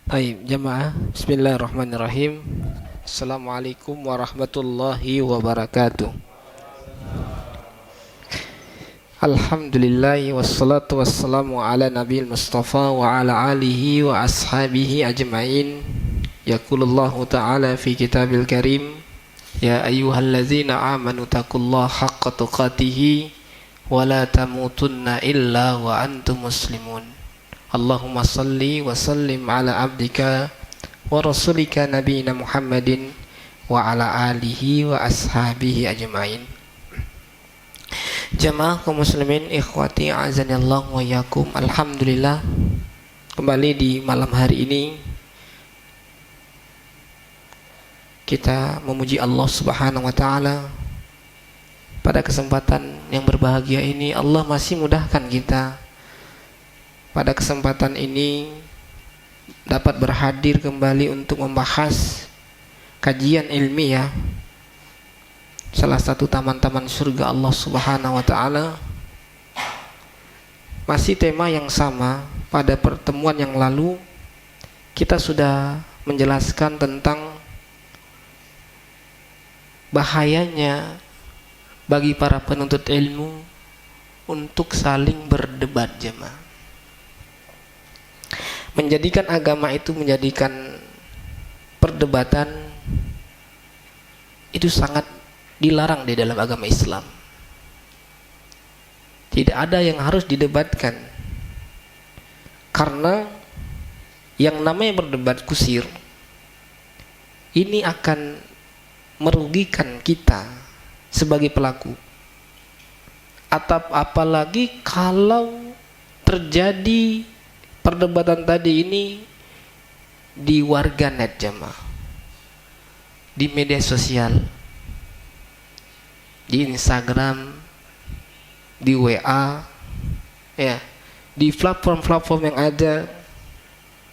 Baik, jamaah. Bismillahirrahmanirrahim. Assalamualaikum warahmatullahi wabarakatuh. Alhamdulillah wassalatu wassalamu ala nabiyil mustafa wa ala alihi wa ashabihi ajma'in. Yaqulullahu ta'ala fi kitabil karim, ya ayyuhalladzina amanu taqullaha haqqa tuqatih wa la tamutunna illa wa antum muslimun. Allahumma salli wa sallim ala abdika wa rasulika nabiyina Muhammadin wa ala alihi wa ashabihi ajma'in. Jamaah kaum muslimin ikhwati azanillahu wa yakum. Alhamdulillah, kembali di malam hari ini kita memuji Allah Subhanahu wa taala. Pada kesempatan yang berbahagia ini Allah masih mudahkan kita pada kesempatan ini dapat berhadir kembali untuk membahas kajian ilmiah salah satu taman-taman surga Allah Subhanahu wa taala. Masih tema yang sama. Pada pertemuan yang lalu kita sudah menjelaskan tentang bahayanya bagi para penuntut ilmu untuk saling berdebat, jemaah. Menjadikan agama itu menjadikan perdebatan itu sangat dilarang di dalam agama Islam. Tidak ada yang harus didebatkan, karena yang namanya berdebat kusir ini akan merugikan kita sebagai pelaku. Apalagi kalau terjadi perdebatan tadi ini di warganet, jamaah, di media sosial, di Instagram, di WA, ya, di platform-platform yang ada.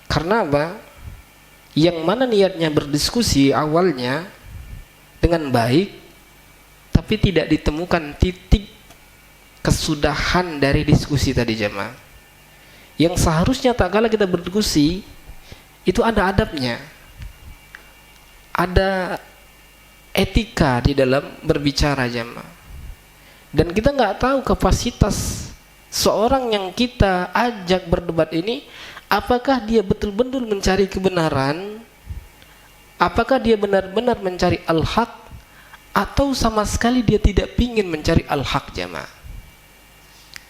Karena apa? Yang mana niatnya berdiskusi awalnya dengan baik, tapi tidak ditemukan titik kesudahan dari diskusi tadi, jamaah. Yang seharusnya tak kala kita berdiskusi itu ada adabnya, ada etika di dalam berbicara, jamaah. Dan kita nggak tahu kapasitas seorang yang kita ajak berdebat ini, apakah dia betul-betul mencari kebenaran, apakah dia benar-benar mencari al-haq, atau sama sekali dia tidak ingin mencari al-haq, jamaah.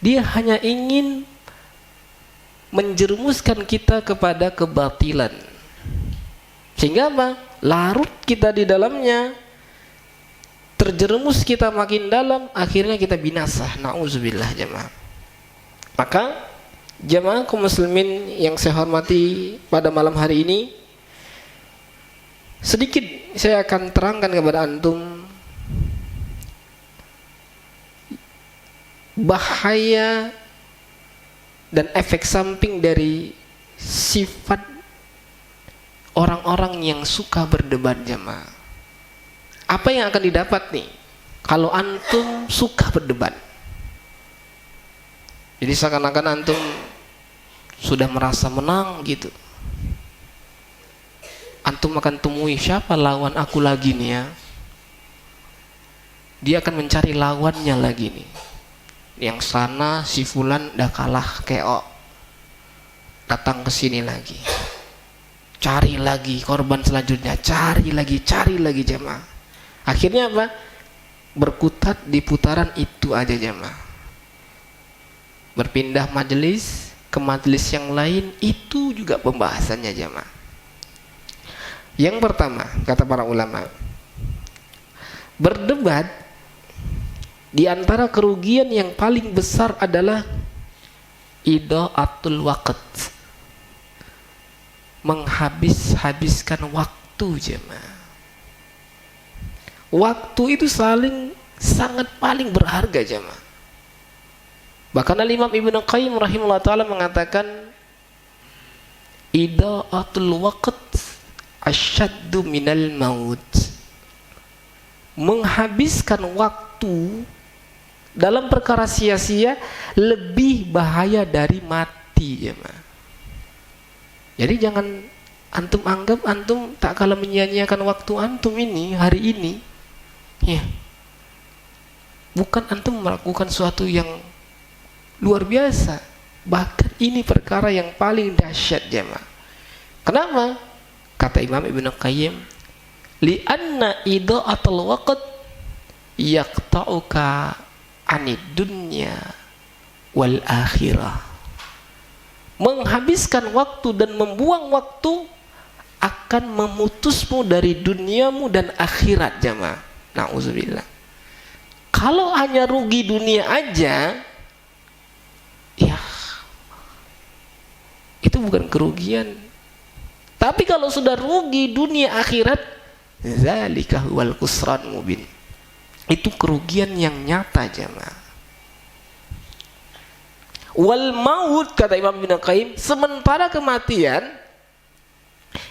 Dia hanya ingin menjerumuskan kita kepada kebatilan, sehingga apa? Larut kita di dalamnya, terjerumus kita makin dalam, akhirnya kita binasa. Nauzubillah, jemaah. Maka jemaah kaum muslimin yang saya hormati, pada malam hari ini sedikit saya akan terangkan kepada antum bahaya dan efek samping dari sifat orang-orang yang suka berdebat, jemaah. Apa yang akan didapat nih kalau antum suka berdebat? Jadi seakan-akan antum sudah merasa menang gitu. Antum akan temui siapa lawan aku lagi nih ya. Dia akan mencari lawannya lagi nih. Yang sana si fulan dah kalah keo, datang ke sini lagi, cari lagi korban selanjutnya, cari lagi, jemaah. Akhirnya apa? Berkutat di putaran itu aja, jemaah. Berpindah majelis ke majelis yang lain, itu juga pembahasannya, jemaah. Yang pertama, kata para ulama, berdebat di antara kerugian yang paling besar adalah idaatul waqt, menghabiskan waktu, jemaah. Waktu itu sangat paling berharga, jemaah. Bahkan Imam Ibnu Qayyim rahimahullah ta'ala mengatakan idaatul waqt asyaddu minal maut. Menghabiskan waktu dalam perkara sia-sia lebih bahaya dari mati, jemaah. Jadi jangan Antum anggap antum tak kalah menyia-nyiakan waktu antum ini hari ini, ya. Bukan antum melakukan suatu yang luar biasa, bahkan ini perkara yang paling dahsyat jemaah. Kenapa? Kata Imam Ibnu Qayyim, li'anna idha'atul waqt yaqta'uka 'anid dunya wal akhirah. Menghabiskan waktu dan membuang waktu akan memutusmu dari duniamu dan akhirat jemaah. Nauzubillah. Kalau hanya rugi dunia aja, ya itu bukan kerugian. Tapi kalau sudah rugi dunia akhirat, zalika huwal khusran mubin. Itu kerugian yang nyata jemaah. Wal maut, kata Imam Ibnu Qayyim, sementara kematian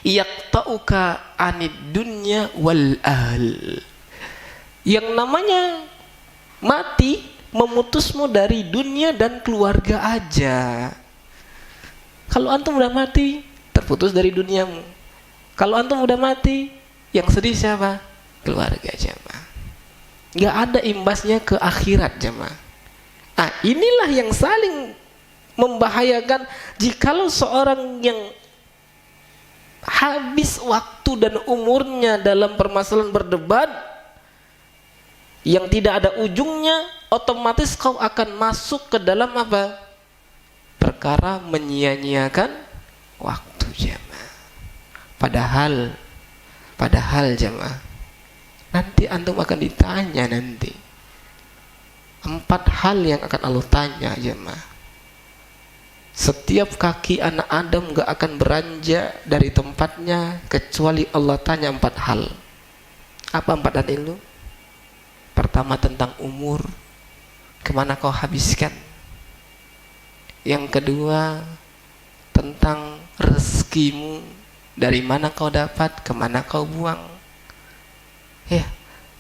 yaqta'uka anid dunya wal ahl. Yang namanya mati memutusmu dari dunia dan keluarga aja. Kalau antum udah mati, terputus dari duniamu. Kalau antum udah mati, yang sedih siapa? Keluarga jemaah. Nggak ada imbasnya ke akhirat jemaah. Nah, inilah yang saling membahayakan jikalau seorang yang habis waktu dan umurnya dalam permasalahan berdebat yang tidak ada ujungnya, otomatis kau akan masuk ke dalam apa? Perkara menyia-nyiakan waktu jemaah. Padahal jemaah, nanti antum akan ditanya nanti 4 hal yang akan Allah tanya jemaah. Setiap kaki anak Adam gak akan beranjak dari tempatnya kecuali Allah tanya 4 hal. Apa 4 hal itu? Pertama tentang umur, kemana kau habiskan. Yang kedua tentang rezekimu, dari mana kau dapat, kemana kau buang. Ya.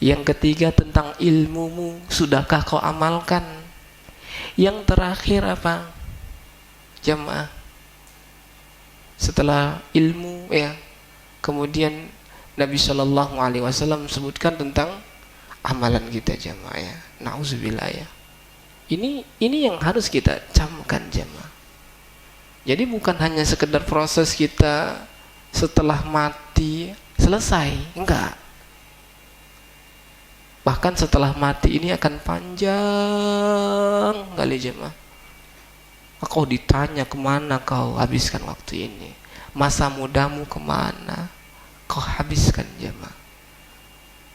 Yang ketiga tentang ilmumu, sudahkah kau amalkan. Yang terakhir apa jemaah? Setelah ilmu, ya, kemudian Nabi Shallallahu Alaihi Wasallam sebutkan tentang amalan kita jemaah, ya. Nauzubillah, ya. Ini yang harus kita camkan jemaah. Jadi bukan hanya sekedar proses kita setelah mati selesai, enggak. Bahkan setelah mati ini akan panjang kali jemaah. Kau ditanya kemana kau habiskan waktu ini, masa mudamu kemana kau habiskan jemaah.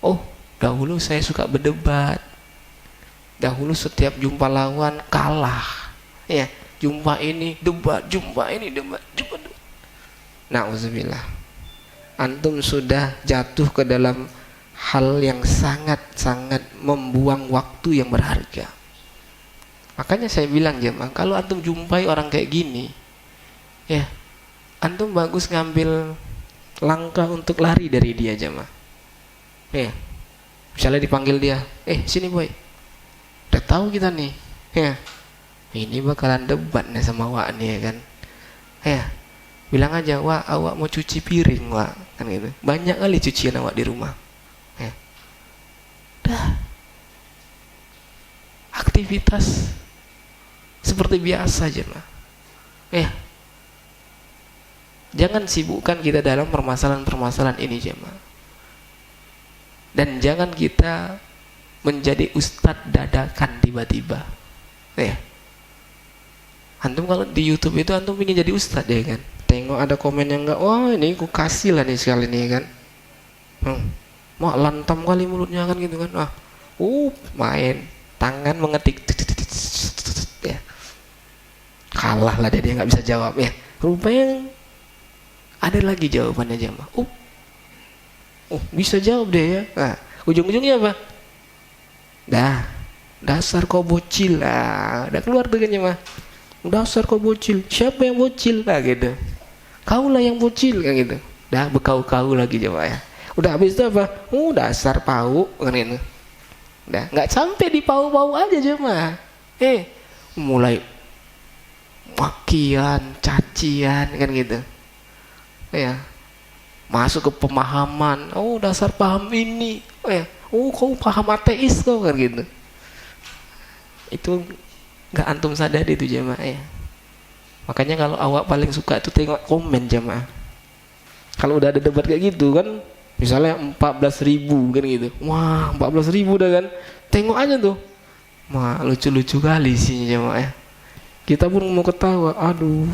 Oh, dahulu saya suka berdebat, dahulu setiap jumpa lawan kalah, ya, jumpa ini debat, jumpa ini debat. Nauzubillah, antum sudah jatuh ke dalam hal yang sangat-sangat membuang waktu yang berharga. Makanya saya bilang jemaah, kalau antum jumpai orang kayak gini, ya, antum bagus ngambil langkah untuk lari dari dia jemaah. Ya, misalnya dipanggil dia, sini boy, udah tahu kita nih, ya, ini bakalan debat nih sama Wak nih, ya kan, ya, bilang aja, Wak, awak mau cuci piring, Wak, kan gitu. Banyak kali cucian awak di rumah. Ya. Dah, aktivitas seperti biasa aja mah. Jangan sibukkan kita dalam permasalahan-permasalahan ini jemaah. Dan jangan kita menjadi ustadz dadakan tiba-tiba. Antum kalau di YouTube itu antum ingin jadi ustadz, ya kan? Tengok ada komen yang enggak, wah ini aku kasih lah nih sekali nih, kan? Mau lantam kali mulutnya, kan gitu kan? Main tangan mengetik, ya. Kalah lah dia nggak bisa jawab, ya. Rupanya ada lagi jawabannya jemaah. Bisa jawab deh, ya. Nah, ujung-ujungnya apa? Dasar kau bocil lah. Udah keluar tuh kan jemaah. Dasar kau bocil. Siapa yang bocil? Nah gitu. Kau lah yang bocil, kan gitu. Bekau-kau lagi jemaah, ya. Udah habis itu apa? Dasar pau, kan gitu. Udah nggak sampai di pau-pau aja jemaah. Mulai makian, cacian, kan gitu. Ya, masuk ke pemahaman, oh dasar paham ini, oh kau paham ateis kau kan gitu. Itu nggak antum sadar itu jemaah ya. Makanya kalau awak paling suka itu tengok komen jemaah. Kalau udah ada debat kayak gitu kan, misalnya 14.000 kan gitu, wah 14.000 dah kan, tengok aja tuh, wah lucu-lucu kali sih jemaah ya. Kita pun mau ketawa, aduh.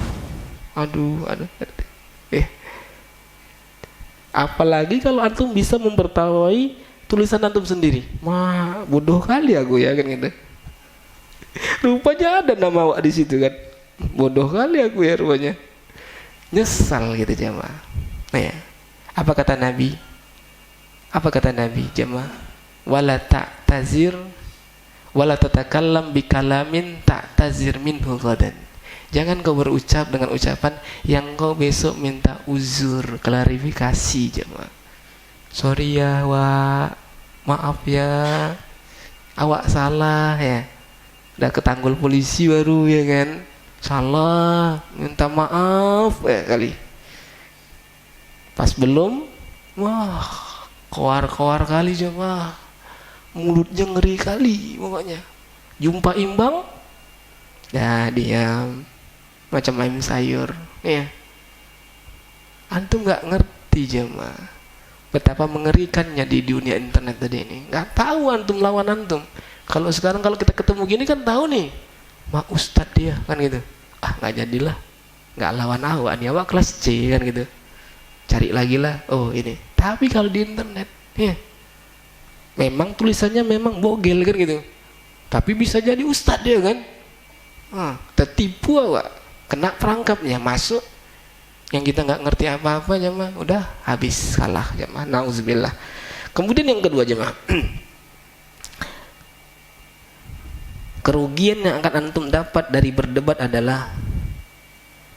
Apalagi kalau antum bisa mempertawai tulisan antum sendiri, wah bodoh kali aku ya kan gitu. Rupanya ada nama awak di situ kan, bodoh kali aku ya rupanya. Nyesal gitu jemaah. Nah ya, apa kata Nabi? Apa kata Nabi jemaah? Wala ta'tazir wala tatakallam bikalamin ta'tazir minhu ghadan. Jangan kau berucap dengan ucapan yang kau besok minta uzur, klarifikasi jemaah. Sorry ya Wak, maaf ya, awak salah ya. Udah ketanggul polisi baru ya kan, salah, minta maaf ya kali. Pas belum, wah koar-koar kali jemaah, mulutnya ngeri kali pokoknya. Jumpa imbang, ya diam macam ayam sayur ya. Antum nggak ngerti jemaah betapa mengerikannya di dunia internet tadi ini. Nggak tahu antum lawan antum. Kalau sekarang kalau kita ketemu gini kan tahu nih, mak ustadz dia kan gitu, nggak jadilah, nggak lawan awak nih, awak kelas C kan gitu, cari lagi lah, oh ini. Tapi kalau di internet ya memang tulisannya memang bogel kan gitu, tapi bisa jadi ustadz dia kan, tertipu awak, kena perangkapnya, masuk yang kita nggak ngerti apa-apa jemaah, udah habis, kalah jemaah, nauzubillah. Kemudian yang kedua jemaah, kerugian yang akan antum dapat dari berdebat adalah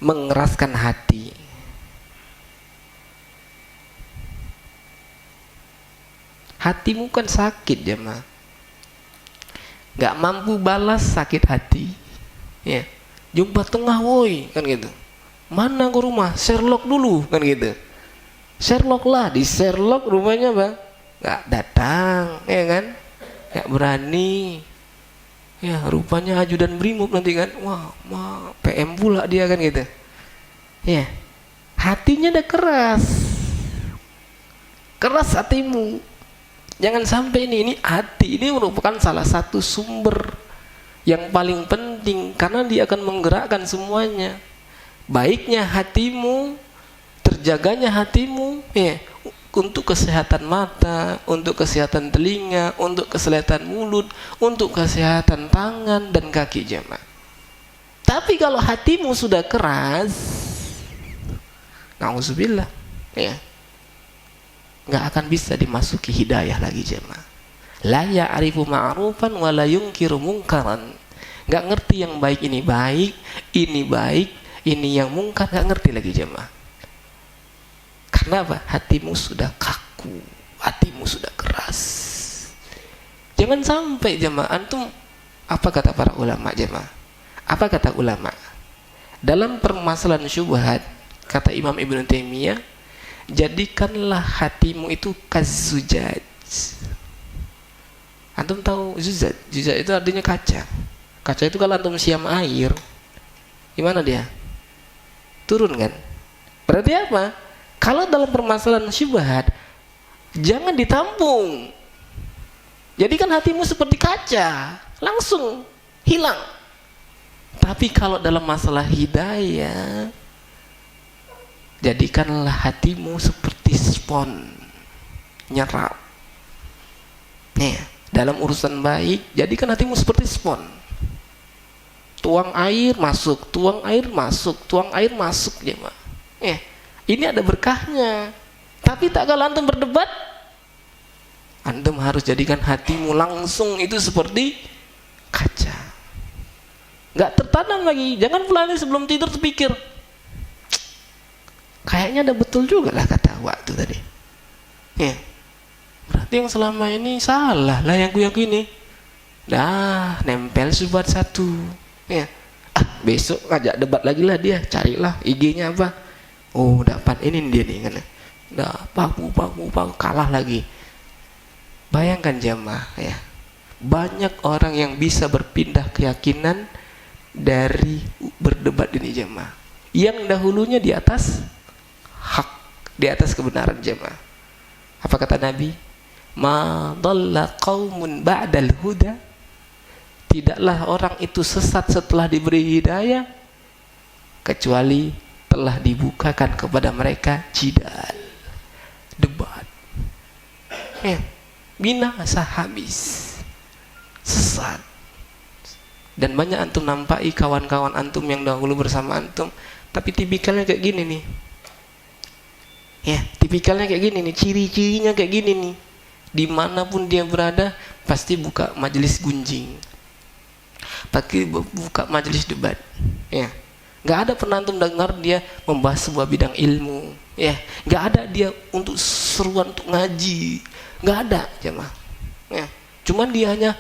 mengeraskan hati. Hatimu kan sakit jemaah, nggak mampu balas sakit hati ya. Jumpa tengah woi kan gitu, mana ke rumah, Sherlock dulu kan gitu, Sherlock lah, di Sherlock rumahnya bang, nggak datang ya kan, nggak berani ya, rupanya ajudan brimob nanti kan, wah PM pula dia kan gitu ya. Hatinya udah keras hatimu. Jangan sampai ini hati ini merupakan salah satu sumber yang paling penting karena dia akan menggerakkan semuanya. Baiknya hatimu, terjaganya hatimu ya, untuk kesehatan mata, untuk kesehatan telinga, untuk kesehatan mulut, untuk kesehatan tangan dan kaki jemaah. Tapi kalau hatimu sudah keras, nauzubillah ya, nggak akan bisa dimasuki hidayah lagi jemaah. La ya'rifu ma'rufan wa la yunkiru munkaran. Nggak ngerti yang baik, ini yang mungkar, nggak ngerti lagi jemaah. Karena apa? Hatimu sudah kaku, hatimu sudah keras. Jangan sampai jemaah antum, apa kata para ulama jemaah? Apa kata ulama? Dalam permasalahan syubhat, kata Imam Ibnu Taimiyah, jadikanlah hatimu itu kazujaj. Antum tahu zujaj? Zujaj itu artinya kaca. Kaca itu kalau antum siam air, gimana dia? Turun kan? Berarti apa? Kalau dalam permasalahan syubhat, jangan ditampung. Jadikan hatimu seperti kaca, langsung hilang. Tapi kalau dalam masalah hidayah, jadikanlah hatimu seperti spons, nyerap. Nih, dalam urusan baik, jadikan hatimu seperti spons. Tuang air masuk, tuang air masuk, tuang air masuk ya, Mak. Ini ada berkahnya. Tapi tak kalau antum berdebat, antum harus jadikan hatimu langsung itu seperti kaca. Nggak tertanam lagi. Jangan pula sebelum tidur terpikir, kayaknya ada betul juga lah kata waktu tadi. Berarti yang selama ini salah lah yang ku yakini. Dah nempel subat satu. Besok ngajak debat lagi lah dia, carilah IG-nya apa. Oh dapat ini dia nih kan. Nah, paku kalah lagi. Bayangkan jamaah ya. Banyak orang yang bisa berpindah keyakinan dari berdebat ini jamaah. Yang dahulunya di atas hak, di atas kebenaran jamaah. Apa kata Nabi? Ma dhalla qaumun ba'dal huda. Tidaklah orang itu sesat setelah diberi hidayah kecuali telah dibukakan kepada mereka jidal, debat. Ya, binasa habis, sesat. Dan banyak antum nampai kawan-kawan antum yang dahulu bersama antum, tapi tipikalnya kayak gini nih. Ya, tipikalnya kayak gini nih, ciri-cirinya kayak gini nih. Dimanapun dia berada, pasti buka majelis gunjing, pasti buka majelis debat. Ya, nggak ada pernah antum dengar dia membahas sebuah bidang ilmu. Ya, nggak ada dia untuk seruan untuk ngaji, nggak ada jemaah. Ya, cuman dia hanya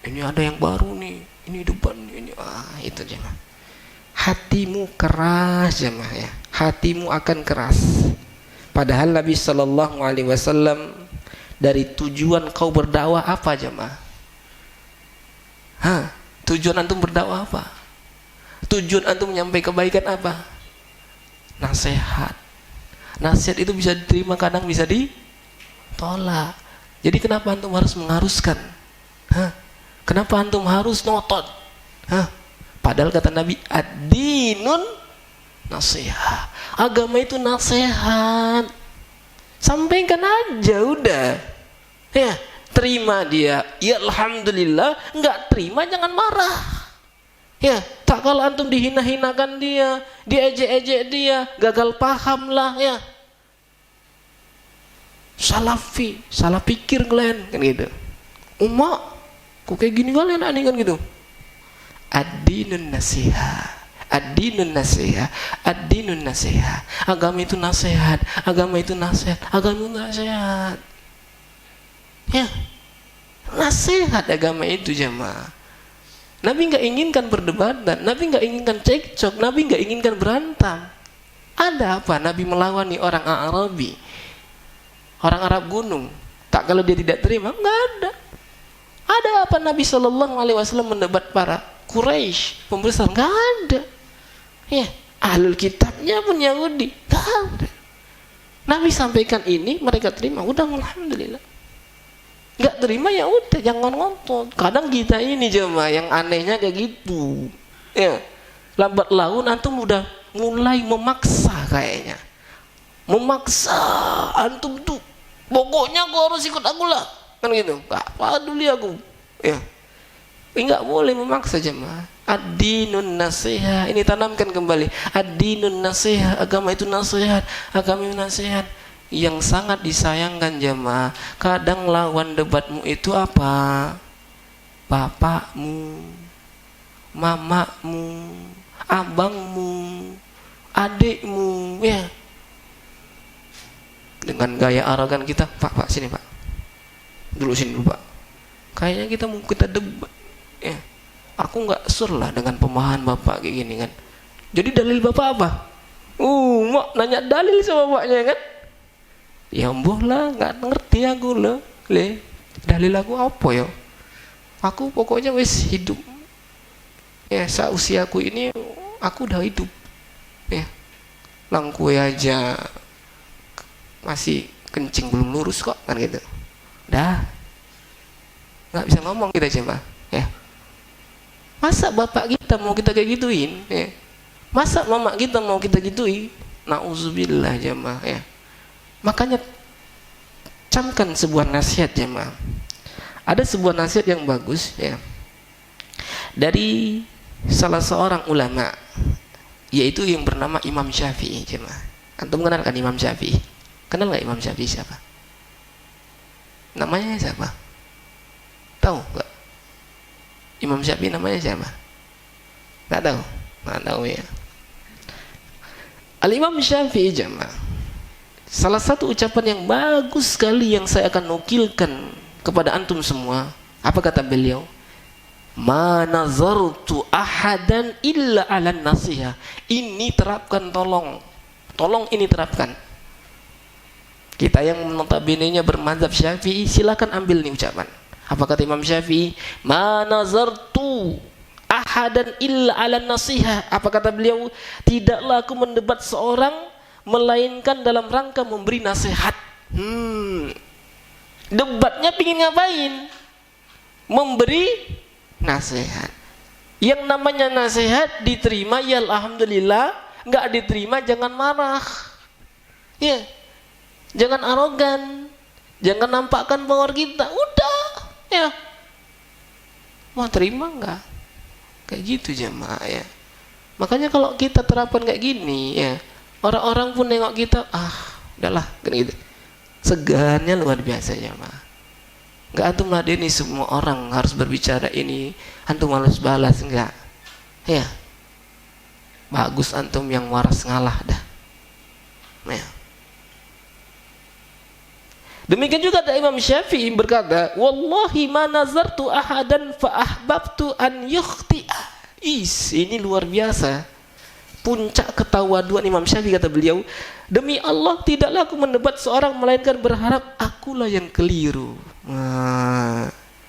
ini ada yang baru nih, ini depan ini, itu jemaah. Hatimu keras jemaah ya, hatimu akan keras. Padahal Nabi Shallallahu Alaihi Wasallam dari tujuan kau berdakwah apa jemaah? Tujuan antum berdakwah apa? Tujuan antum menyampaikan kebaikan apa? Nasihat. Nasihat itu bisa diterima, kadang bisa ditolak. Jadi kenapa antum harus mengharuskan? Kenapa antum harus ngotot? Padahal kata Nabi, ad-dinun nasihat. Agama itu nasihat. Sampaikan aja udah. Ya, terima dia, ya alhamdulillah. Enggak terima jangan marah. Ya, tak kalau antum dihina-hinakan dia, diejek-ejek dia, gagal paham lah ya. Salafi, salah pikir kalian kan gitu. Kok kayak gini kalian aneh kan gitu. Ad-dinun nasihat. Ad-dinun nasihat, ad-dinun nasihat. Agama itu nasihat, agama itu nasihat, agama itu nasihat. Ya, nasihat agama itu jemaah. Nabi nggak inginkan perdebatan, Nabi nggak inginkan cekcok, Nabi nggak inginkan berantem. Ada apa? Nabi melawan nih orang Arabi, orang Arab gunung. Tak kalau dia tidak terima, nggak ada. Ada apa Nabi Shallallahu Alaihi Wasallam mendebat para Quraisy, pembesar? Nggak ada. Ya, ahlul kitabnya pun Yahudi, nggak ada. Nabi sampaikan ini, mereka terima, udah alhamdulillah. Nggak terima ya udah, jangan ngotot. Kadang kita ini jemaah yang anehnya kayak gitu. Ya, lambat laun antum udah mulai memaksa kayaknya. Memaksa antum tuh, pokoknya kau harus ikut aku lah, kan gitu. Nggak peduli aku. Ya, nggak boleh memaksa jemaah. Ad-dinun nasihat, ini tanamkan kembali. Ad-dinun nasihat, agama itu nasihat, agama itu nasihat. Yang sangat disayangkan jemaah, kadang lawan debatmu itu apa? Bapakmu, mamamu, abangmu, adikmu, ya. Dengan gaya arogan kita, Pak sini Pak, dulu sini dulu Pak. Kayaknya kita mau kita debat, ya. Aku nggak sur lah dengan pemahaman bapak kayak gini kan. Jadi dalil bapak apa? Mak nanya dalil sama bapaknya kan? Ya ambuh lah, nggak ngerti aku lah. Dalil aku apa ya? Aku pokoknya wis hidup. Ya seusiaku ini aku udah hidup. Ya, langkue aja masih kencing belum lurus kok kan gitu. Dah, nggak bisa ngomong kita jemaah. Ya. Masa bapak kita mau kita kayak gituin? Ya. Masa mama kita mau kita gituin? Nauzubillah jemaah ya. Makanya camkan sebuah nasihat jemaah. Ada sebuah nasihat yang bagus ya. Dari salah seorang ulama, yaitu yang bernama Imam Syafi'i jemaah. Antum kenal kan Imam Syafi'i? Kenal nggak Imam Syafi'i siapa? Namanya siapa? Tahu nggak? Imam Syafi'i namanya siapa? Nggak tahu? Nggak tahu ya. Al-Imam Syafi'i jemaah, salah satu ucapan yang bagus sekali yang saya akan nukilkan kepada antum semua. Apa kata beliau? Ma nazartu ahadan illa ala nasiha. Ini terapkan, tolong ini terapkan. Kita yang notabene-nya bermadzhab Syafi'i, silakan ambil nih ucapan. Apa kata Imam Syafi'i? Ma nazartu ahadan illa ala nasiha. Apa kata beliau? Tidaklah aku mendebat seorang melainkan dalam rangka memberi nasihat. Debatnya pingin ngapain? Memberi nasihat. Yang namanya nasihat diterima ya alhamdulillah, nggak diterima jangan marah. Ya. Jangan arogan. Jangan nampakkan power kita. Udah, ya. Mau terima nggak? Kayak gitu jemaah ya. Makanya kalau kita terapkan kayak gini ya, orang-orang pun nengok kita, udahlah kan gitu. Segannya luar biasa jemaah. Nggak antum ladeni semua orang harus berbicara ini, antum malas balas, enggak. Ya. Bagus antum yang waras ngalah dah. Ya. Demikian juga ada Imam Syafi'i berkata, wallahi ma nazartu ahadan fa ahbabtu an yukhti'a. Ini luar biasa. Puncak ketawaduan Imam Syafi'i, kata beliau, demi Allah tidaklah aku mendebat seorang melainkan berharap akulah yang keliru.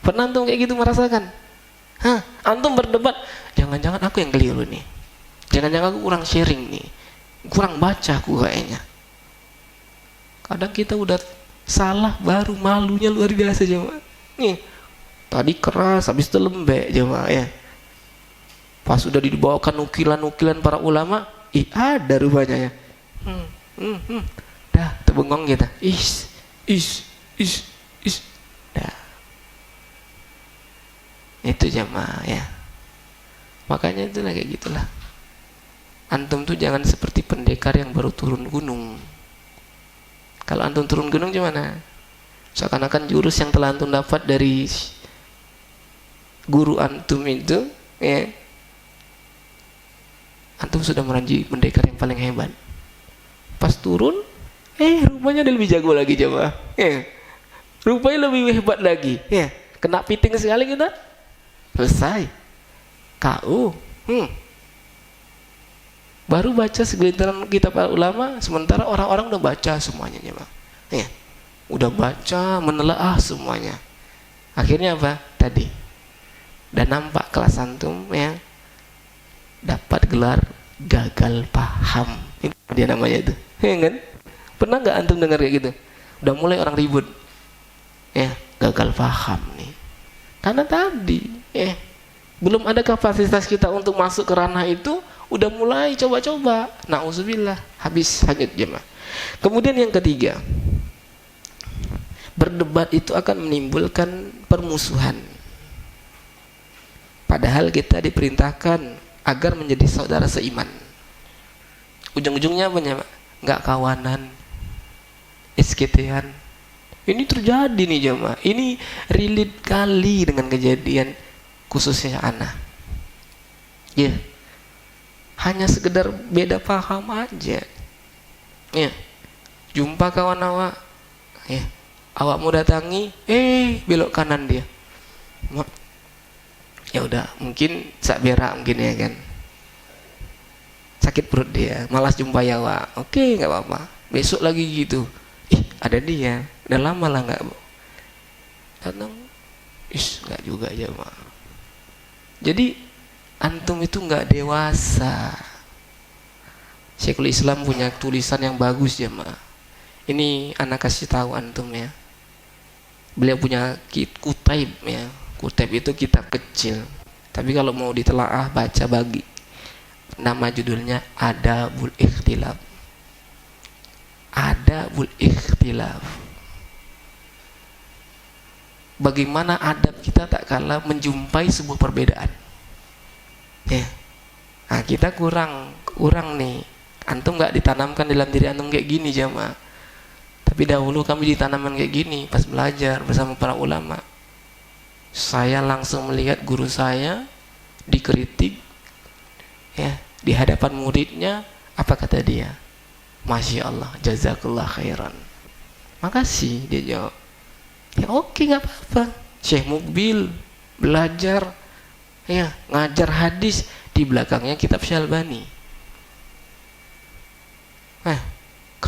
Pernah antum kayak gitu merasakan? Antum berdebat, jangan-jangan aku yang keliru nih. Jangan-jangan aku kurang sharing nih. Kurang baca aku kayaknya. Kadang kita udah salah baru malunya luar biasa jemaah. Nih, tadi keras habis itu lembek jemaah ya. Pas sudah dibawakan nukilan-nukilan para ulama, ada rupanya ya. Dah terbengong kita. Dah. Itu jemaah ya. Makanya itulah kayak gitulah. Antum tuh jangan seperti pendekar yang baru turun gunung. Kalau antum turun gunung gimana? Seakan-akan jurus yang telah antum dapat dari guru antum itu, ya, antum sudah meranji pendekar yang paling hebat. Pas turun, rupanya dia lebih jago lagi jemaah. Rupanya lebih hebat lagi. Kena piting sekali kita, selesai. KO. Baru baca segelintiran kitab para ulama, sementara orang-orang udah baca semuanya jemaah. Udah baca, menelaah semuanya. Akhirnya apa? Tadi udah nampak kelas antum ya, dapat gelar gagal paham. Itu dia namanya itu. Kan? Pernah nggak antum dengar kayak gitu? Udah mulai orang ribut. Gagal paham nih. Karena tadi belum ada kapasitas kita untuk masuk ke ranah itu, udah mulai coba-coba. Na'udzubillah, habis hanyut jemaah. Kemudian yang ketiga, berdebat itu akan menimbulkan permusuhan. Padahal kita diperintahkan agar menjadi saudara seiman. Ujung-ujungnya apa ya, nggak kawanan, SKT-an. Ini terjadi nih jemaah. Ini relate kali dengan kejadian khususnya anak. Hanya sekedar beda paham aja. Jumpa kawan awak, awak mau datangi, belok kanan dia. Ya udah, mungkin sak berak mungkin ya kan. Sakit perut dia, malas jumpa ya awak. Oke, nggak apa-apa. Besok lagi gitu. Ada dia. Udah lama lah nggak datang. Nggak juga aja mah. Jadi antum itu nggak dewasa. Syekhul Islam punya tulisan yang bagus ya ma. Ini anak kasih tahu antum ya. Beliau punya kutaib ya. Kutaib itu kitab kecil. Tapi kalau mau ditelaah baca bagi. Nama judulnya Adabul Ikhtilaf. Adabul Ikhtilaf. Bagaimana adab kita tak kalah menjumpai sebuah perbedaan. Nah, kita kurang nih. Antum nggak ditanamkan dalam diri antum kayak gini jamaah. Tapi dahulu kami ditanamkan kayak gini pas belajar bersama para ulama. Saya langsung melihat guru saya dikritik di hadapan muridnya, apa kata dia? Masya Allah, jazakallah khairan. Makasih, dia jawab. Ya oke, nggak apa-apa. Syekh Mukbil belajar ngajar hadis, di belakangnya kitab Syalbani.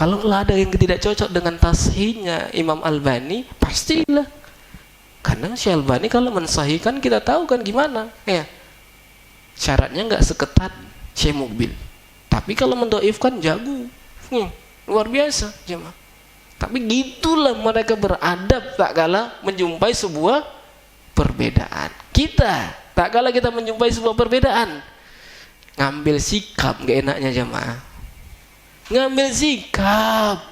Kalau ada yang tidak cocok dengan tashihnya Imam Albani, pastilah. Karena Syekh Albani kalau mensahihkan kita tahu kan gimana, ya. Syaratnya nggak seketat Syekh Mukbil. Tapi kalau mendoifkan jago, luar biasa jemaah. Tapi gitulah mereka beradab tak kala menjumpai sebuah perbedaan. Kita tak kala kita menjumpai sebuah perbedaan, ngambil sikap gak enaknya jemaah. Ngambil sikap,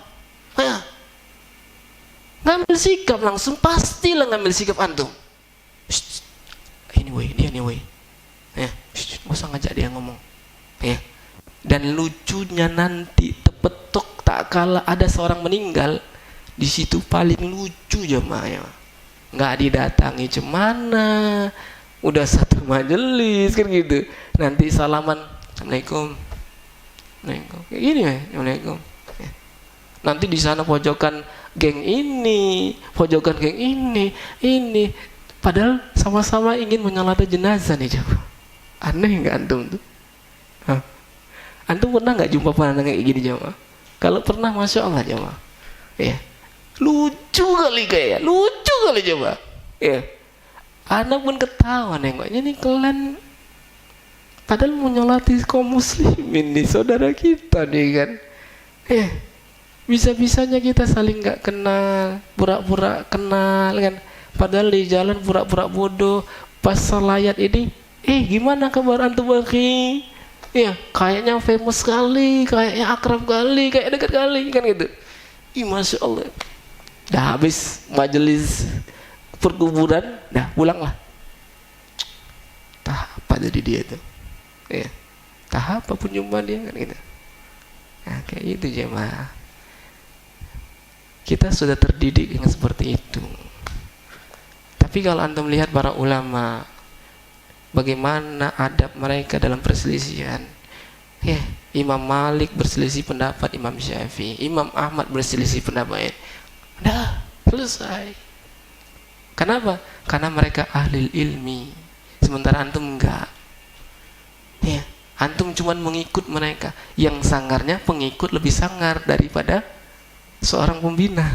ngambil sikap langsung, pastilah ngambil sikap antum. Ini woi, ya, nggak usah ngajak dia ngomong, ya. Dan lucunya nanti tepetok tak kala ada seorang meninggal, di situ paling lucu jemaah ya. Nggak didatangi cemana, udah satu majelis kan gitu. Nanti salaman, assalamualaikum, kayak gini ya, assalamualaikum. Nanti di sana pojokan geng ini, pojokan geng ini. Padahal sama-sama ingin menyolati jenazah nih jemaah. Aneh nggak antum tuh? Hah? Antum pernah nggak jumpa pandangan kayak gini jemaah? Kalau pernah, masya Allah jemaah, ya. Lucu kali coba, ya. Anak pun ketawa nengoknya nih, kalian padahal menyolati kaum muslimin nih, saudara kita nih kan, ya. Bisa-bisanya kita saling nggak kenal, pura-pura kenal kan, padahal di jalan pura-pura bodoh. Pas salayat ini, gimana kabar antum bagi? Ya, kayaknya famous sekali, kayaknya akrab kali, kayak dekat kali kan gitu. Masya Allah. Dah habis majelis perkuburan, dah pulanglah. Tahap apa jadi dia tuh? Ya, tahap apa pun jumpa dia kan gitu. Nah, kayak gitu jemaah. Kita sudah terdidik yang seperti itu. Tapi kalau antum lihat para ulama, bagaimana adab mereka dalam perselisihan, ya. Imam Malik berselisih pendapat Imam Syafi'i, Imam Ahmad berselisih pendapat, dah selesai. Kenapa? Karena mereka ahli ilmi, sementara antum enggak, ya. Antum cuman mengikut mereka. Yang sangarnya pengikut lebih sangar daripada seorang pembina.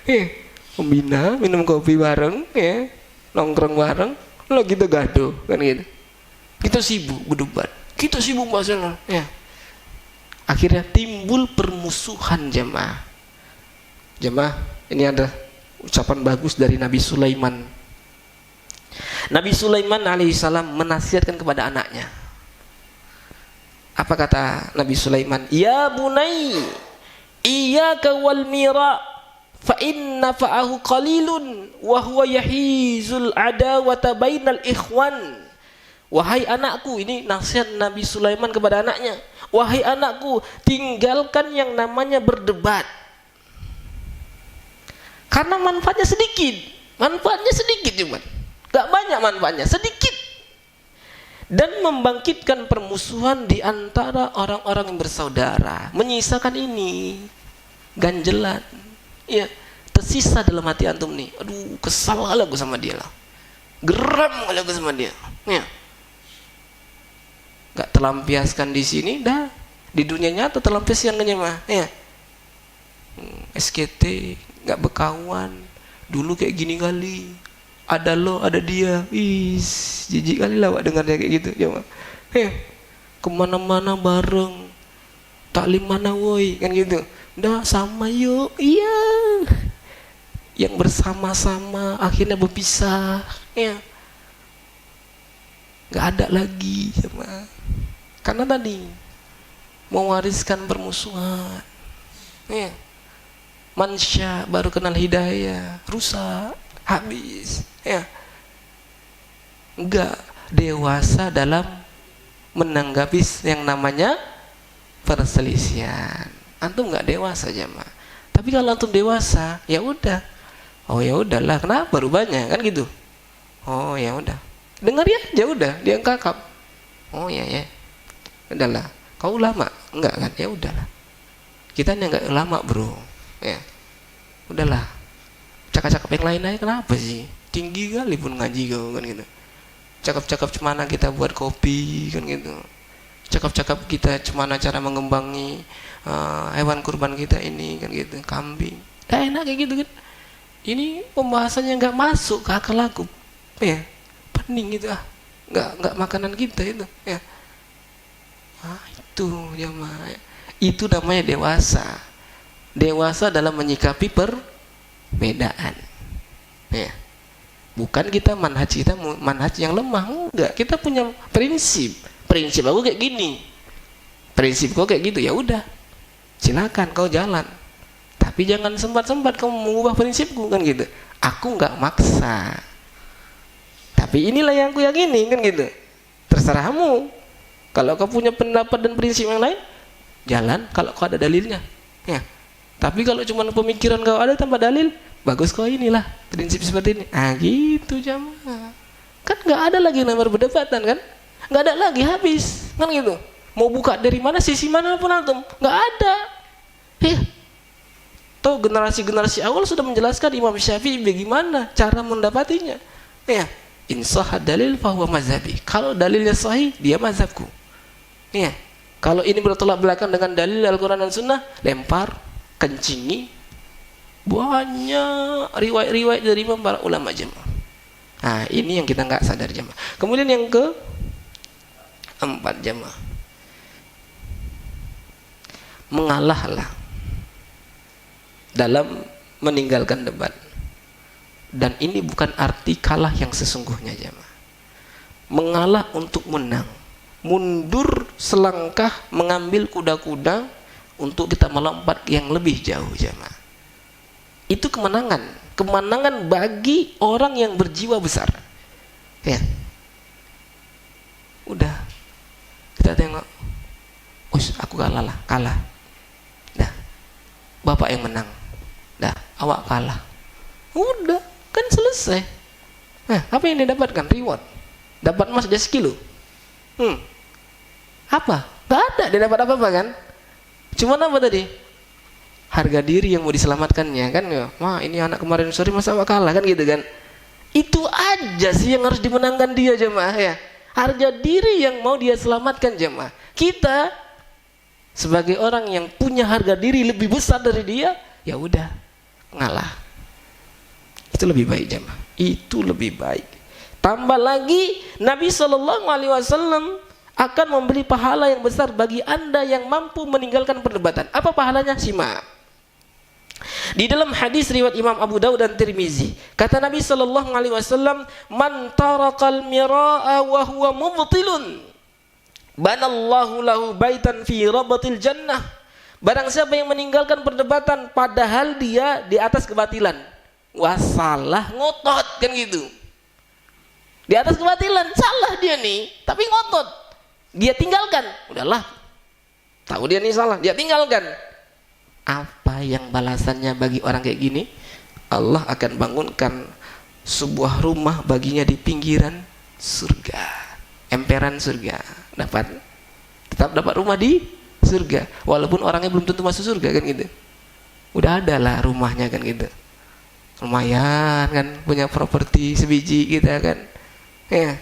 Ya, pembina minum kopi bareng, ya, nongkrong bareng, lo kita gaduh kan gitu. Kita sibuk berdebat, kita sibuk masalah, ya. Akhirnya timbul permusuhan jemaah. Jemaah, ini ada ucapan bagus dari Nabi Sulaiman. Nabi Sulaiman alaihissalam menasihatkan kepada anaknya. Apa kata Nabi Sulaiman? Ya bunai, iyyaka wal mira, fa inna fa'ahu qalilun wa huwa yahizul adawata bainal ikhwan. Wahai anakku, ini nasihat Nabi Sulaiman kepada anaknya. Wahai anakku, tinggalkan yang namanya berdebat. Karena manfaatnya sedikit. Manfaatnya sedikit cuma. Gak banyak manfaatnya, sedikit. Dan membangkitkan permusuhan di antara orang-orang yang bersaudara. Menyisakan ini ganjelan, ya, tersisa dalam hati antum nih. Aduh, kesal kali aku sama dia lah, geram kali aku sama dia, ya. Gak terlampiaskan di sini, dah di dunia nyata terlampiaskan kan mah, ya. SKT, gak berkawan, dulu kayak gini kali, ada lo, ada dia, jijik kali lah dengar dia kayak gitu, ya. Kemana-mana bareng, taklim mana woi, kan gitu. Udah sama yuk, iya. Yang bersama-sama akhirnya berpisah, ya. Gak ada lagi sama. Karena tadi mewariskan permusuhan, ya. Mansya baru kenal hidayah, rusak, habis, ya. Enggak dewasa dalam menanggapi yang namanya perselisihan. Antum nggak dewasa jemaah. Tapi kalau antum dewasa, ya udah. Oh ya udahlah, kenapa rubahnya kan gitu. Oh ya udah. Dengar ya udah, dia kakap. Oh ya. Udahlah. Kau ulama? Enggak kan? Ya udahlah. Kita ini enggak ulama, Bro. Ya. Udahlah. Cakap-cakap yang lain aja kenapa sih? Tinggi kali pun ngaji kau kan gitu. Cakap-cakap cemana kita buat kopi kan gitu. cakap-cakap kita gimana cara mengembangi hewan kurban kita ini kan gitu, kambing. Dah enak kayak gitu kan. Ini pembahasannya nggak masuk ke akal aku, ya, pening gitu nggak makanan kita itu, ya. Itu jamaah, itu namanya dewasa dalam menyikapi perbedaan, ya. Bukan kita manhaj yang lemah, enggak. Kita punya prinsip aku kayak gini, prinsip kau kayak gitu, ya udah, silakan kau jalan. Tapi jangan sempat-sempat kamu mengubah prinsipku kan gitu. Aku nggak maksa. Tapi inilah yang aku yakini kan gitu. Terserahmu. Kalau kau punya pendapat dan prinsip yang lain, jalan kalau kau ada dalilnya. Ya. Tapi kalau cuma pemikiran kau ada tanpa dalil, bagus kau inilah prinsip seperti ini. Gitu jamaah. Kan nggak ada lagi nomor perdebatan kan? Nggak ada lagi, habis kan gitu. Mau buka dari mana, sisi mana pun antum, nggak ada. Ya. Tahu generasi awal sudah menjelaskan Imam Syafi'i bagaimana cara mendapatinya. Ya, insah dalil fahuwa mazhabi. Kalau dalilnya sahih, dia mazhabku. Ya, kalau ini bertolak belakang dengan dalil Al-Quran dan Sunnah, lempar, kencingi. Banyak riwayat-riwayat dari para ulama jemaah. Nah, ini yang kita nggak sadar jemaah. Kemudian yang keempat jemaah, mengalahlah dalam meninggalkan debat. Dan ini bukan arti kalah yang sesungguhnya jemaah. Mengalah untuk menang, mundur selangkah, mengambil kuda-kuda untuk kita melompat yang lebih jauh jemaah. Itu kemenangan bagi orang yang berjiwa besar, ya. Udah, kita tengok, aku kalah. Dah, bapak yang menang. Dah, awak kalah. Udah, kan selesai. Nah, apa yang didapatkan? Reward. Dapat emas dia sekilo. Apa? Gak ada dia dapat apa-apa kan? Cuma apa tadi? Harga diri yang mau diselamatkannya kan ya. Wah, ini anak kemarin sore masa awak kalah kan gitu kan? Itu aja sih yang harus dimenangkan dia jemaah ya. Harga diri yang mau dia selamatkan jemaah. Kita sebagai orang yang punya harga diri lebih besar dari dia, ya udah, ngalah. Itu lebih baik jemaah. Itu lebih baik. Tambah lagi Nabi SAW akan memberi pahala yang besar bagi Anda yang mampu meninggalkan perdebatan. Apa pahalanya? Simak. Di dalam hadis riwayat Imam Abu Dawud dan Tirmizi, kata Nabi SAW, "Man tarakal mira'a wa huwa mubtilun, banallahu lahu baitan fi rabatil jannah." Barang siapa yang meninggalkan perdebatan padahal dia di atas kebatilan, wah salah, ngotot kan gitu. Di atas kebatilan, salah dia nih, tapi ngotot. Dia tinggalkan, udahlah. Tahu dia nih salah, dia tinggalkan. Apa yang balasannya bagi orang kayak gini? Allah akan bangunkan sebuah rumah baginya di pinggiran surga, emperan surga. Tetap dapat rumah di surga, walaupun orangnya belum tentu masuk surga kan gitu. Udah ada lah rumahnya kan gitu. Lumayan kan, punya properti sebiji kita kan. Ya.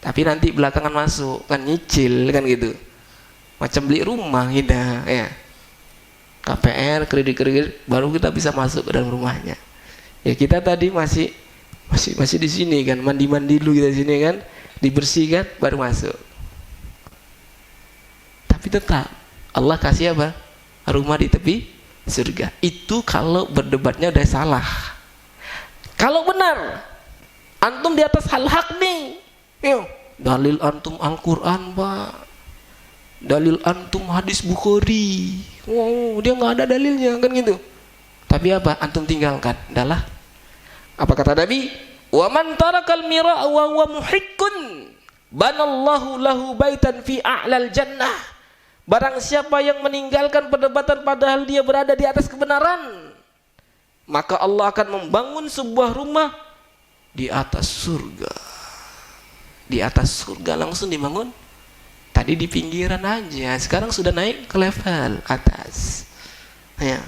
Tapi nanti belakangan masuk kan, nyicil kan gitu. Macam beli rumah kita, ya. KPR, kredit baru kita bisa masuk ke dalam rumahnya. Ya kita tadi masih di sini kan, mandi dulu kita di sini kan, dibersihkan baru masuk. Tapi tetap Allah kasih apa? Rumah di tepi surga. Itu kalau berdebatnya udah salah. Kalau benar, antum di atas hal-hak nih. Yo, dalil antum Al-Quran, Pak. Dalil antum hadis Bukhari. Wow, dia nggak ada dalilnya kan gitu. Tapi apa? Antum tinggalkan. Adalah apa kata Nabi? Wa man tarakal mira'a wa huwa muhiqqun, banallahu lahu baitan fi a'lal jannah. Barang siapa yang meninggalkan perdebatan padahal dia berada di atas kebenaran, maka Allah akan membangun sebuah rumah di atas surga. Di atas surga langsung dibangun. Tadi di pinggiran aja, sekarang sudah naik ke level atas. Ya,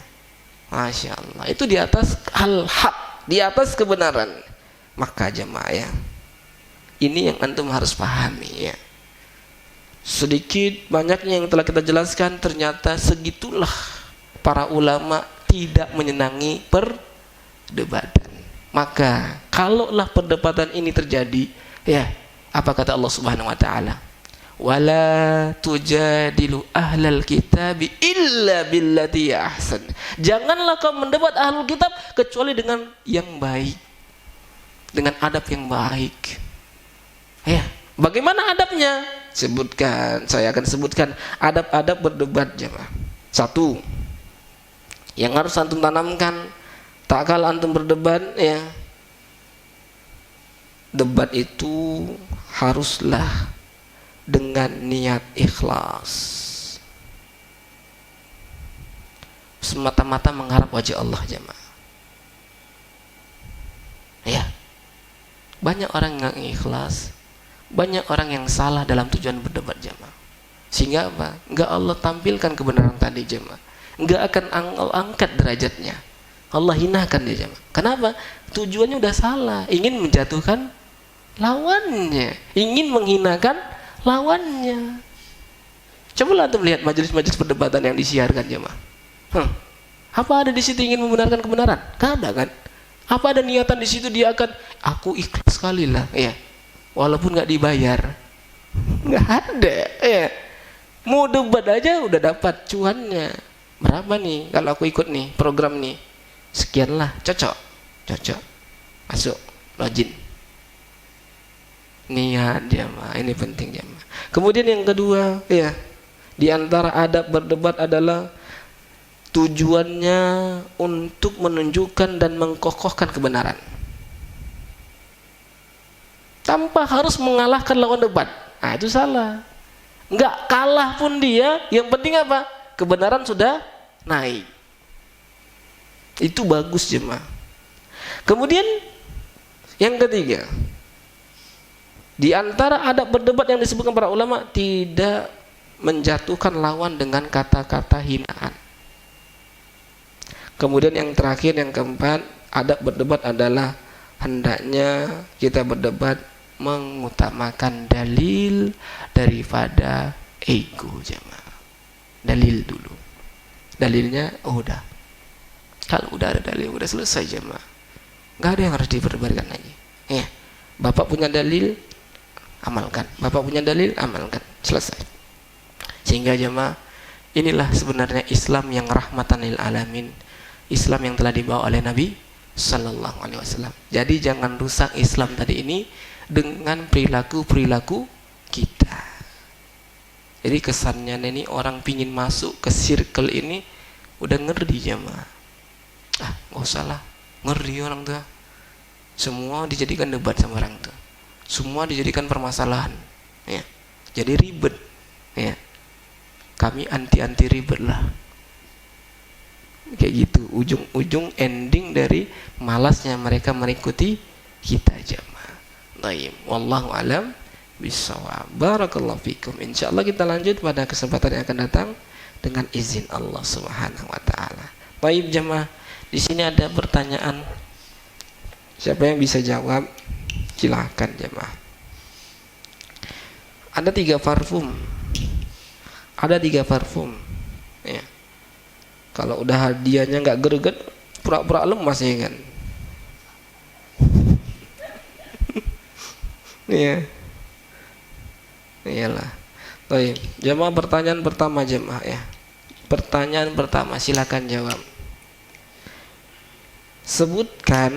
masya Allah. Itu di atas al-haq, di atas kebenaran. Maka jemaah ya, ini yang antum harus pahami ya. sedikit banyaknya yang telah kita jelaskan, ternyata segitulah para ulama tidak menyenangi perdebatan. Maka kalaulah perdebatan ini terjadi, ya, apa kata Allah Subhanahu wa taala? Wala tujadilu ahlal kitab illa billati ahsan. Janganlah kau mendebat ahlul kitab kecuali dengan yang baik, dengan adab yang baik. Ya, bagaimana adabnya? Saya akan sebutkan adab-adab berdebat, jemaah. Satu, yang harus antum tanamkan tak kalah antum berdebat, ya, debat itu haruslah dengan niat ikhlas, semata-mata mengharap wajah Allah, jemaah. Ya, banyak orang yang ikhlas, banyak orang yang salah dalam tujuan berdebat, jemaah. Sehingga apa? Enggak Allah tampilkan kebenaran tadi, jemaah. Enggak akan Allah angkat derajatnya. Allah hinakan dia, jemaah. Kenapa? Tujuannya udah salah, ingin menjatuhkan lawannya, ingin menghinakan lawannya. Cobalah antum lihat majelis-majelis perdebatan yang disiarkan, jemaah. Apa ada di situ ingin membenarkan kebenaran? Gak ada kan? Apa ada niatan di situ dia akan aku ikhlas sekali lah, ya, walaupun nggak dibayar? Nggak ada, ya. Mau debat aja udah dapat cuannya berapa nih kalau aku ikut nih program nih, sekian lah, cocok masuk login. Niat, jemaah, ini penting, jemaah. Kemudian yang kedua, ya, di antara adab berdebat adalah tujuannya untuk menunjukkan dan mengkokohkan kebenaran tanpa harus mengalahkan lawan debat. Nah, itu salah. Enggak kalah pun dia, yang penting apa? Kebenaran sudah naik. Itu bagus, jemaah. Kemudian yang ketiga, di antara adab berdebat yang disebutkan para ulama, tidak menjatuhkan lawan dengan kata-kata hinaan. Kemudian yang terakhir, yang keempat, adab berdebat adalah hendaknya kita berdebat mengutamakan dalil daripada ego, jemaah. Dalil dulu. Dalilnya udah. Kalau udah ada dalil, udah selesai, jemaah. Nggak ada yang harus diperdebatkan lagi. Ya, bapak punya dalil, amalkan. Bapak punya dalil, amalkan. Selesai. Sehingga, jemaah, inilah sebenarnya Islam yang rahmatan lil alamin, Islam yang telah dibawa oleh Nabi Sallallahu Alaihi Wasallam. Jadi jangan rusak Islam tadi ini dengan perilaku kita. Jadi kesannya ini orang pingin masuk ke circle ini udah ngeri, jemaah. Nggak usah lah, ngeri orang tuh. Semua dijadikan debat sama orang tuh. Semua dijadikan permasalahan. Ya. Jadi ribet. Ya. Kami anti ribet lah. Kayak gitu, ujung-ujung ending dari malasnya mereka mengikuti kita, jemaah. Baik, wallahu alam bisawab. Barakallahu fikum. Insyaallah kita lanjut pada kesempatan yang akan datang dengan izin Allah Subhanahu wa taala. Baik, jemaah. Di sini ada pertanyaan. Siapa yang bisa jawab? Silakan, jemaah. Ada 3 parfum. Ada 3 parfum. Ya. Kalau udah hadiahnya nggak greget, pura-pura lemas, ya kan? Iya. Iyalah. Baik, jemaah, pertanyaan pertama, jemaah, ya. Pertanyaan pertama, silakan jawab. Sebutkan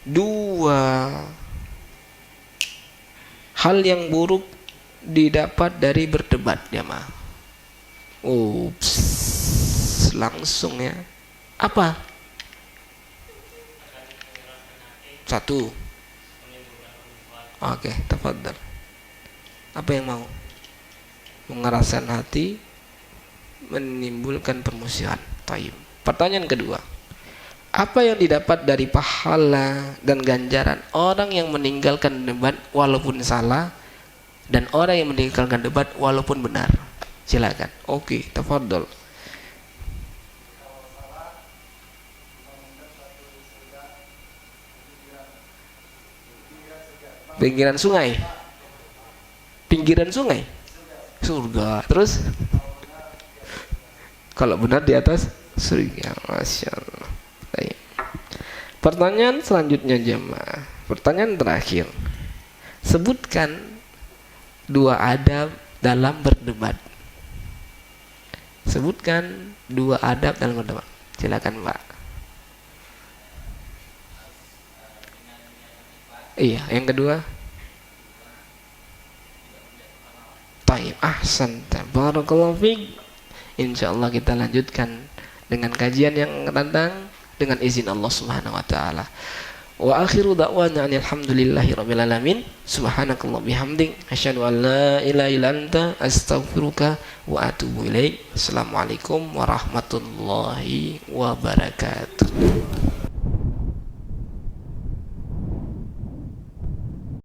2 hal yang buruk didapat dari berdebat, jemaah. Ups, langsung, ya. Apa? 1. Oke, tafadhal. Apa yang mau? Mengeraskan hati, menimbulkan permusuhan. Taib. Pertanyaan kedua, apa yang didapat dari pahala dan ganjaran orang yang meninggalkan debat walaupun salah, dan orang yang meninggalkan debat walaupun benar? Silakan. Oke, tafadhol. Pinggiran sungai. Pinggiran sungai. Surga. Terus kalau benar di atas surga. Masya Allah. Baik. Pertanyaan selanjutnya jemaah. Pertanyaan terakhir. Sebutkan 2 adab dalam berdebat. Sebutkan 2 adab dalam berdebat. Silakan Pak. Iya, yang kedua. Taib, ahsan, barakallahu fiik. Insyaallah kita lanjutkan dengan kajian yang akan datang dengan izin Allah Subhanahu wa taala. Wa akhiru da'wana alhamdulillahi rabbil alamin. Subhanakallah bihamdik asyhadu an la ilaha illa anta astaghfiruka wa atubu ilaik. Assalamualaikum warahmatullahi wabarakatuh.